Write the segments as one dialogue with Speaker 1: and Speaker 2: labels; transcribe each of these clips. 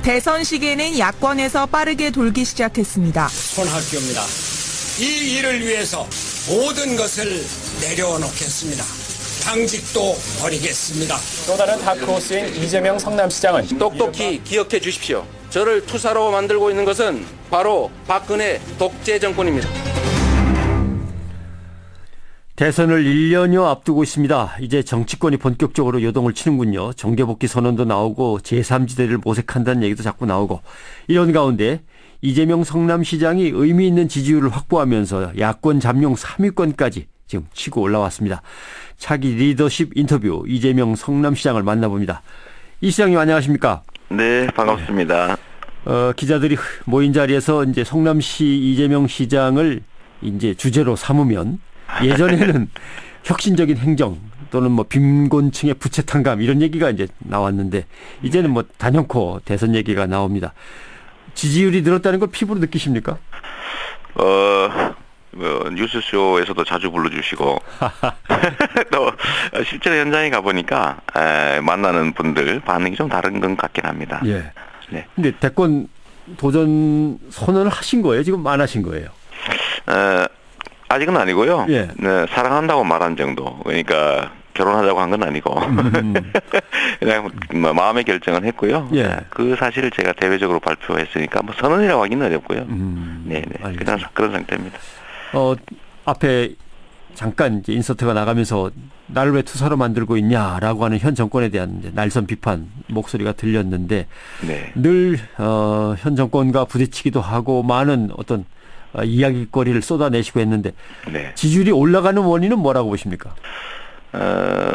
Speaker 1: 대선 시기에는 야권에서 빠르게 돌기 시작했습니다.
Speaker 2: 손학규입니다. 이 일을 위해서 모든 것을 내려놓겠습니다. 당직도 버리겠습니다.
Speaker 3: 또 다른 다크호스인 이재명 성남시장은
Speaker 4: 똑똑히 기억해 주십시오. 저를 투사로 만들고 있는 것은 바로 박근혜 독재 정권입니다.
Speaker 5: 대선을 1년여 앞두고 있습니다. 이제 정치권이 본격적으로 요동을 치는군요. 정계복귀 선언도 나오고 제3지대를 모색한다는 얘기도 자꾸 나오고, 이런 가운데 이재명 성남시장이 의미 있는 지지율을 확보하면서 야권 잠룡 3위권까지 지금 치고 올라왔습니다. 차기 리더십 인터뷰, 이재명 성남시장을 만나봅니다. 이 시장님 안녕하십니까?
Speaker 6: 네, 반갑습니다.
Speaker 5: 기자들이 모인 자리에서 이제 성남시 이재명 시장을 이제 주제로 삼으면, 예전에는 혁신적인 행정 또는 뭐 빈곤층의 부채 탕감 이런 얘기가 이제 나왔는데, 이제는 뭐 단연코 대선 얘기가 나옵니다. 지지율이 늘었다는 걸 피부로 느끼십니까?
Speaker 6: 뉴스쇼에서도 자주 불러주시고 또 실제로 현장에 가보니까 만나는 분들 반응이 좀 다른 것 같긴 합니다.
Speaker 5: 예.
Speaker 6: 네.
Speaker 5: 근데 대권 도전 선언을 하신 거예요? 지금 안 하신 거예요?
Speaker 6: 아직은 아니고요.
Speaker 5: 예.
Speaker 6: 네, 사랑한다고 말한 정도. 그러니까 결혼하자고 한 건 아니고 그냥 뭐 마음의 결정은 했고요.
Speaker 5: 예.
Speaker 6: 그 사실을 제가 대외적으로 발표했으니까 뭐 선언이라고 하기는 어렵고요. 네, 그런 상태입니다.
Speaker 5: 앞에 잠깐 이제 인서트가 나가면서 나를 왜 투사로 만들고 있냐라고 하는 현 정권에 대한 이제 날선 비판 목소리가 들렸는데,
Speaker 6: 네.
Speaker 5: 늘 현 정권과 부딪히기도 하고 많은 어떤 이야기거리를 쏟아내시고 했는데,
Speaker 6: 네.
Speaker 5: 지지율이 올라가는 원인은 뭐라고 보십니까?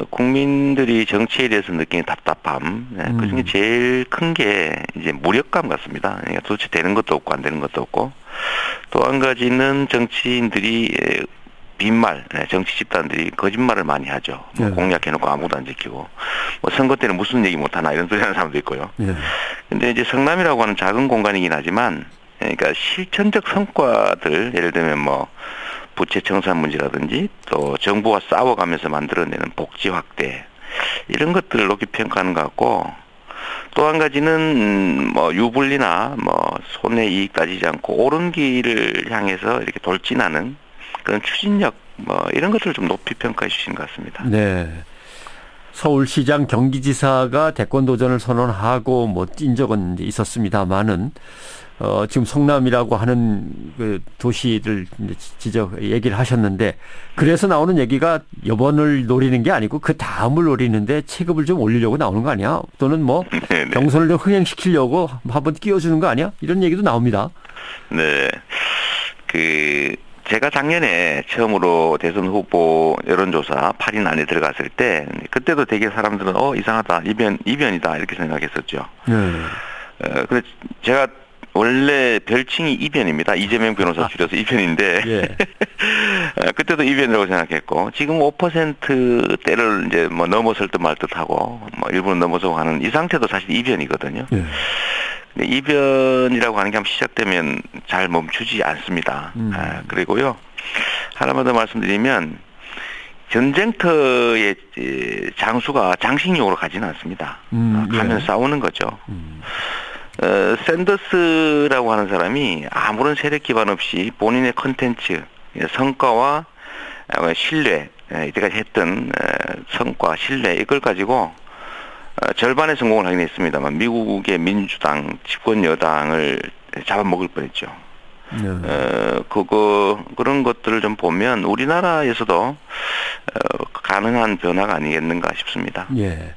Speaker 6: 국민들이 정치에 대해서 느끼는 답답함, 그중에 제일 큰 게 이제 무력감 같습니다. 그러니까 도대체 되는 것도 없고 안 되는 것도 없고, 또 한 가지는 정치인들이 빈말, 정치 집단들이 거짓말을 많이 하죠. 뭐 공약해놓고 아무것도 안 지키고, 뭐 선거 때는 무슨 얘기 못하나 이런 소리 하는 사람도 있고요. 근데 이제 성남이라고 하는 작은 공간이긴 하지만, 그러니까 실천적 성과들, 예를 들면 뭐 부채 청산 문제라든지 또 정부와 싸워가면서 만들어내는 복지 확대, 이런 것들을 높이 평가하는 것 같고, 또 한 가지는 뭐 유불리나 뭐 손해 이익 따지지 않고 옳은 길을 향해서 이렇게 돌진하는 그런 추진력, 뭐 이런 것들을 좀 높이 평가해 주신 것 같습니다.
Speaker 5: 네. 서울시장, 경기지사가 대권 도전을 선언하고 뭐 뛴 적은 이제 있었습니다만은, 지금 성남이라고 하는 그 도시를 얘기를 하셨는데, 그래서 나오는 얘기가 이번을 노리는 게 아니고 그 다음을 노리는데 체급을 좀 올리려고 나오는 거 아니야? 또는 뭐 경선을 좀 흥행시키려고 한번 끼워주는 거 아니야? 이런 얘기도 나옵니다.
Speaker 6: 네. 제가 작년에 처음으로 대선 후보 여론조사 8인 안에 들어갔을 때, 그때도 되게 사람들은 이상하다, 이변이다 이렇게 생각했었죠. 그래서 제가 원래 별칭이 이변입니다. 이재명 변호사 줄여서 이변인데,
Speaker 5: 예.
Speaker 6: 그때도 이변이라고 생각했고, 지금 5%대를 이제 뭐 넘어설 듯 말 듯하고, 뭐 일부러 넘어서고 하는 이 상태도 사실 이변이거든요.
Speaker 5: 예.
Speaker 6: 근데 이변이라고 하는 게 한번 시작되면 잘 멈추지 않습니다. 그리고요, 하나만 더 말씀드리면, 전쟁터의 장수가 장식용으로 가지는 않습니다. 가면 싸우는 거죠. 샌더스라고 하는 사람이 아무런 세력 기반 없이 본인의 컨텐츠, 성과와 신뢰, 이때까지 했던 성과, 신뢰, 이걸 가지고 절반의 성공을 하긴 했습니다만 미국의 민주당, 집권 여당을 잡아먹을 뻔했죠. 그런 것들을 좀 보면 우리나라에서도 가능한 변화가 아니겠는가 싶습니다.
Speaker 5: 예.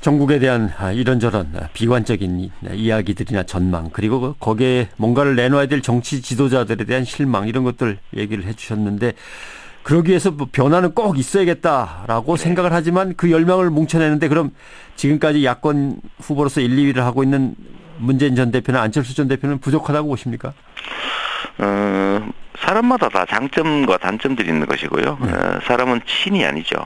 Speaker 5: 전국에 대한 이런저런 비관적인 이야기들이나 전망, 그리고 거기에 뭔가를 내놓아야 될 정치 지도자들에 대한 실망, 이런 것들 얘기를 해 주셨는데, 그러기 위해서 뭐 변화는 꼭 있어야겠다라고 생각을 하지만 그 열망을 뭉쳐내는데, 그럼 지금까지 야권 후보로서 1, 2위를 하고 있는 문재인 전 대표나 안철수 전 대표는 부족하다고 보십니까?
Speaker 6: 사람마다 다 장점과 단점들이 있는 것이고요. 사람은 신이 아니죠.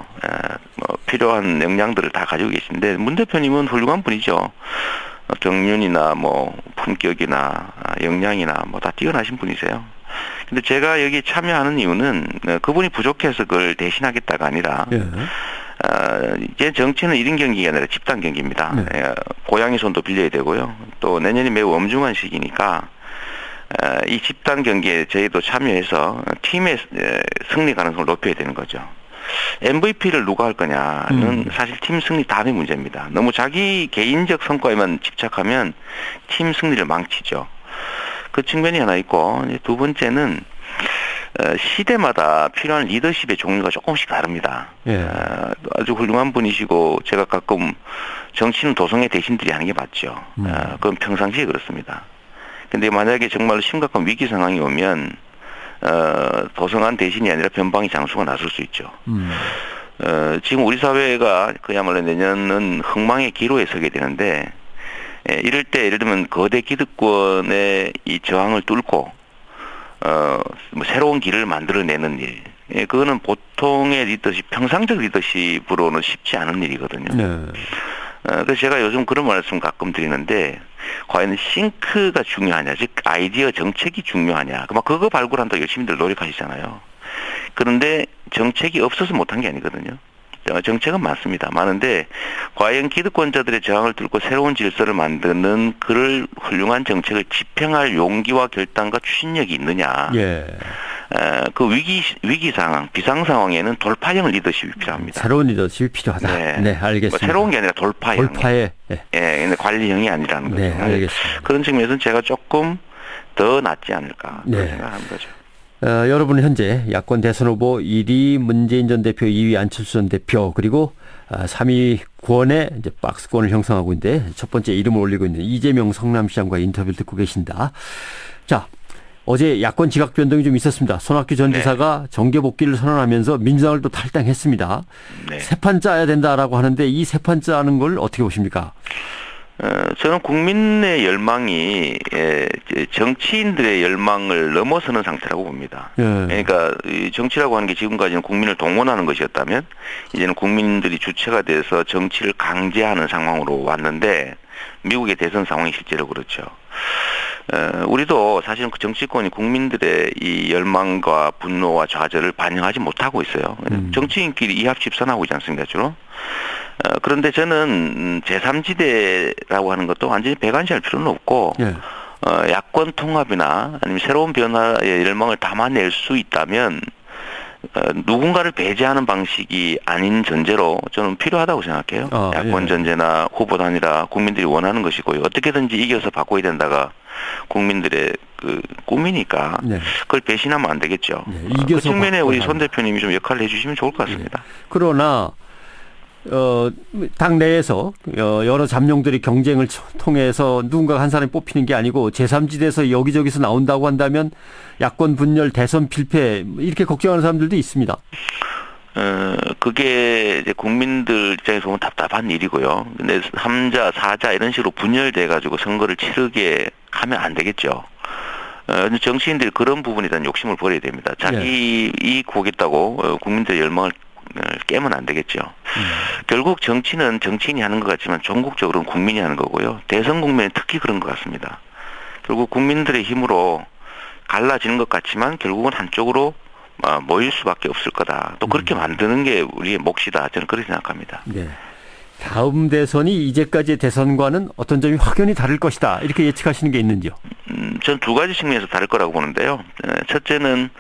Speaker 6: 뭐 필요한 역량들을 다 가지고 계신데, 문 대표님은 훌륭한 분이죠. 경륜이나 뭐 품격이나 역량이나 뭐 다 뛰어나신 분이세요. 근데 제가 여기 참여하는 이유는 그분이 부족해서 그걸 대신하겠다가 아니라, 이제 정치는 1인 경기가 아니라 집단 경기입니다. 고양이 손도 빌려야 되고요. 또 내년이 매우 엄중한 시기니까 이 집단 경기에 저희도 참여해서 팀의 승리 가능성을 높여야 되는 거죠. MVP를 누가 할 거냐는 사실 팀 승리 다음의 문제입니다. 너무 자기 개인적 성과에만 집착하면 팀 승리를 망치죠. 그 측면이 하나 있고, 두 번째는 시대마다 필요한 리더십의 종류가 조금씩 다릅니다. 예. 아주 훌륭한 분이시고 제가 가끔 정치는 도성의 대신들이 하는 게 맞죠. 그건 평상시에 그렇습니다. 근데 만약에 정말로 심각한 위기 상황이 오면 도성한 대신이 아니라 변방의 장수가 나설 수 있죠. 지금 우리 사회가 그야말로 내년은 흥망의 기로에 서게 되는데 이럴 때 예를 들면 거대 기득권의 이 저항을 뚫고 뭐 새로운 길을 만들어내는 일. 그거는 보통의 리더십, 평상적 리더십으로는 쉽지 않은 일이거든요. 네. 그래서 제가 요즘 그런 말씀 가끔 드리는데, 과연 싱크가 중요하냐, 즉 아이디어 정책이 중요하냐. 그거 발굴한다고 열심히들 노력하시잖아요. 그런데 정책이 없어서 못한 게 아니거든요. 정책은 많습니다. 많은데 과연 기득권자들의 저항을 뚫고 새로운 질서를 만드는 그를 훌륭한 정책을 집행할 용기와 결단과 추진력이 있느냐. 예. 그 위기 상황, 비상 상황에는 돌파형 리더십이 필요합니다.
Speaker 5: 새로운 리더십이 필요하다. 네, 네 알겠습니다.
Speaker 6: 뭐 새로운 게 아니라 돌파형.
Speaker 5: 돌파의. 네.
Speaker 6: 예, 관리형이 아니라는 거죠.
Speaker 5: 네, 알겠습니다.
Speaker 6: 그런 측면에서는 제가 조금 더 낫지 않을까 그런 생각하는 거죠.
Speaker 5: 여러분은 현재 야권 대선 후보 1위 문재인 전 대표, 2위 안철수 전 대표, 그리고 3위 구원의 이제 박스권을 형성하고 있는데 첫 번째 이름을 올리고 있는 이재명 성남시장과 인터뷰를 듣고 계신다. 자, 어제 야권 지각 변동이 좀 있었습니다. 손학규 전 지사가 정계 복귀를 선언하면서 민주당을 또 탈당했습니다. 네. 새 판 짜야 된다라고 하는데 이 새 판 짜는 걸 어떻게 보십니까?
Speaker 6: 저는 국민의 열망이 정치인들의 열망을 넘어서는 상태라고 봅니다. 그러니까 정치라고 하는 게 지금까지는 국민을 동원하는 것이었다면 이제는 국민들이 주체가 돼서 정치를 강제하는 상황으로 왔는데 미국의 대선 상황이 실제로 그렇죠. 우리도 사실은 그 정치권이 국민들의 이 열망과 분노와 좌절을 반영하지 못하고 있어요. 정치인끼리 이합집산하고 있지 않습니까, 주로? 그런데 저는 제3지대라고 하는 것도 완전히 배관시할 필요는 없고, 야권 통합이나 아니면 새로운 변화의 열망을 담아낼 수 있다면, 누군가를 배제하는 방식이 아닌 전제로 저는 필요하다고 생각해요. 야권 전제나 후보 단일화 국민들이 원하는 것이고요. 어떻게든지 이겨서 바꿔야 된다가 국민들의 그 꿈이니까 그걸 배신하면 안 되겠죠. 그 측면에 우리 손 대표님이 좀 역할을 해주시면 좋을 것 같습니다.
Speaker 5: 그러나 당 내에서 여러 잠룡들이 경쟁을 통해서 누군가 한 사람이 뽑히는 게 아니고 제3지대에서 여기저기서 나온다고 한다면 야권 분열, 대선 필패 이렇게 걱정하는 사람들도 있습니다.
Speaker 6: 그게 이제 국민들 입장에서 보면 답답한 일이고요. 근데 3자, 4자 이런 식으로 분열돼 가지고 선거를 치르게 하면 안 되겠죠. 정치인들이 그런 부분에 대한 욕심을 버려야 됩니다. 자기 이익 보겠다고 국민들의 열망을 깨면 안 되겠죠. 결국 정치는 정치인이 하는 것 같지만 전국적으로는 국민이 하는 거고요. 대선 국면은 특히 그런 것 같습니다. 결국 국민들의 힘으로 갈라지는 것 같지만 결국은 한쪽으로 모일 수밖에 없을 거다. 또 그렇게 만드는 게 우리의 몫이다. 저는 그렇게 생각합니다.
Speaker 5: 네. 다음 대선이 이제까지의 대선과는 어떤 점이 확연히 다를 것이다. 이렇게 예측하시는 게 있는지요? 전
Speaker 6: 두 가지 측면에서 다를 거라고 보는데요. 첫째는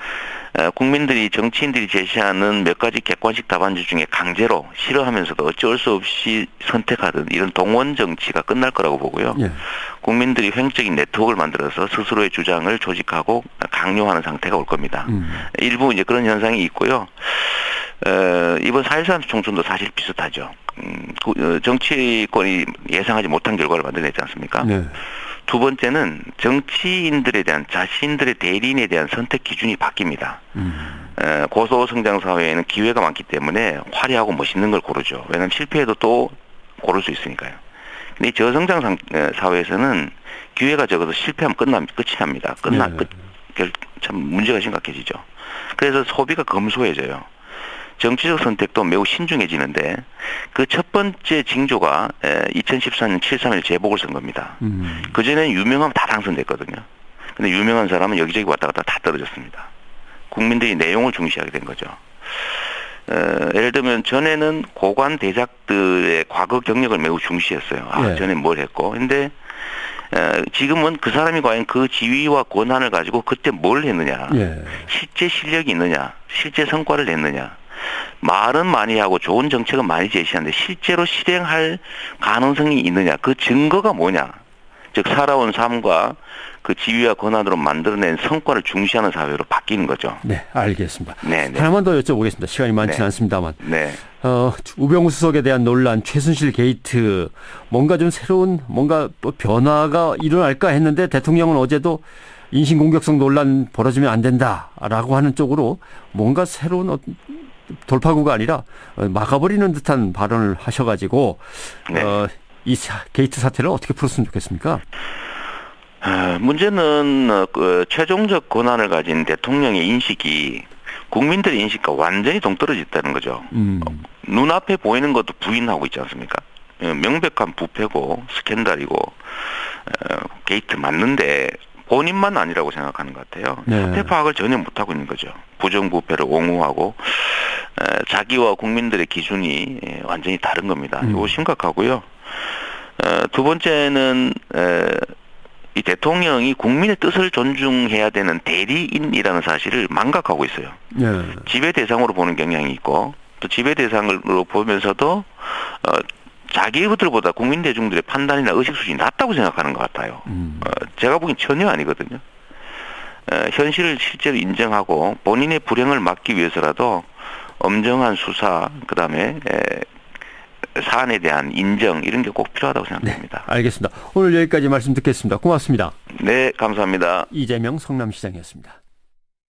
Speaker 6: 국민들이 정치인들이 제시하는 몇 가지 객관식 답안지 중에 강제로 싫어하면서도 어쩔 수 없이 선택하던 이런 동원 정치가 끝날 거라고 보고요. 국민들이 횡적인 네트워크를 만들어서 스스로의 주장을 조직하고 강요하는 상태가 올 겁니다. 일부 이제 그런 현상이 있고요. 이번 4.13 총선도 사실 비슷하죠. 정치권이 예상하지 못한 결과를 만들어내지 않습니까? 네. 두 번째는 정치인들에 대한 자신들의 대리인에 대한 선택 기준이 바뀝니다. 고소성장 사회에는 기회가 많기 때문에 화려하고 멋있는 걸 고르죠. 왜냐하면 실패해도 또 고를 수 있으니까요. 근데 이 저성장 사회에서는 기회가 적어서 실패하면 끝이 납니다. 참 문제가 심각해지죠. 그래서 소비가 검소해져요. 정치적 선택도 매우 신중해지는데 그 첫 번째 징조가 2014년 7.3일 재보궐선거입니다. 그전에는 유명하면 다 당선됐거든요. 근데 유명한 사람은 여기저기 왔다 갔다 다 떨어졌습니다. 국민들이 내용을 중시하게 된 거죠. 예를 들면 전에는 고관 대작들의 과거 경력을 매우 중시했어요.
Speaker 5: 예.
Speaker 6: 전에 뭘 했고. 근데 지금은 그 사람이 과연 그 지위와 권한을 가지고 그때 뭘 했느냐,
Speaker 5: 예.
Speaker 6: 실제 실력이 있느냐, 실제 성과를 냈느냐. 말은 많이 하고 좋은 정책은 많이 제시하는데 실제로 실행할 가능성이 있느냐, 그 증거가 뭐냐. 즉 살아온 삶과 그 지위와 권한으로 만들어낸 성과를 중시하는 사회로 바뀌는 거죠.
Speaker 5: 네, 알겠습니다.
Speaker 6: 네, 네.
Speaker 5: 하나만 더 여쭤보겠습니다. 시간이 많지는
Speaker 6: 네.
Speaker 5: 않습니다만.
Speaker 6: 네.
Speaker 5: 우병우 수석에 대한 논란, 최순실 게이트, 뭔가 좀 새로운 뭔가 또 변화가 일어날까 했는데 대통령은 어제도 인신공격성 논란 벌어지면 안 된다라고 하는 쪽으로 뭔가 새로운 돌파구가 아니라 막아버리는 듯한 발언을 하셔가지고
Speaker 6: 네.
Speaker 5: 이 게이트 사태를 어떻게 풀었으면 좋겠습니까?
Speaker 6: 문제는 그 최종적 권한을 가진 대통령의 인식이 국민들의 인식과 완전히 동떨어져 있다는 거죠. 눈앞에 보이는 것도 부인하고 있지 않습니까? 명백한 부패고 스캔들이고 게이트 맞는데 본인만 아니라고 생각하는 것 같아요.
Speaker 5: 네.
Speaker 6: 사태 파악을 전혀 못하고 있는 거죠. 부정부패를 옹호하고 자기와 국민들의 기준이 완전히 다른 겁니다. 이거 심각하고요. 두 번째는 이 대통령이 국민의 뜻을 존중해야 되는 대리인이라는 사실을 망각하고 있어요.
Speaker 5: 네.
Speaker 6: 지배 대상으로 보는 경향이 있고 또 지배 대상으로 보면서도 자기들보다 국민 대중들의 판단이나 의식 수준이 낮다고 생각하는 것 같아요. 제가 보기엔 전혀 아니거든요. 현실을 실제로 인정하고 본인의 불행을 막기 위해서라도 엄정한 수사, 그다음에 사안에 대한 인정 이런 게 꼭 필요하다고 생각합니다.
Speaker 5: 네, 알겠습니다. 오늘 여기까지 말씀 듣겠습니다. 고맙습니다.
Speaker 6: 네, 감사합니다.
Speaker 5: 이재명 성남시장이었습니다.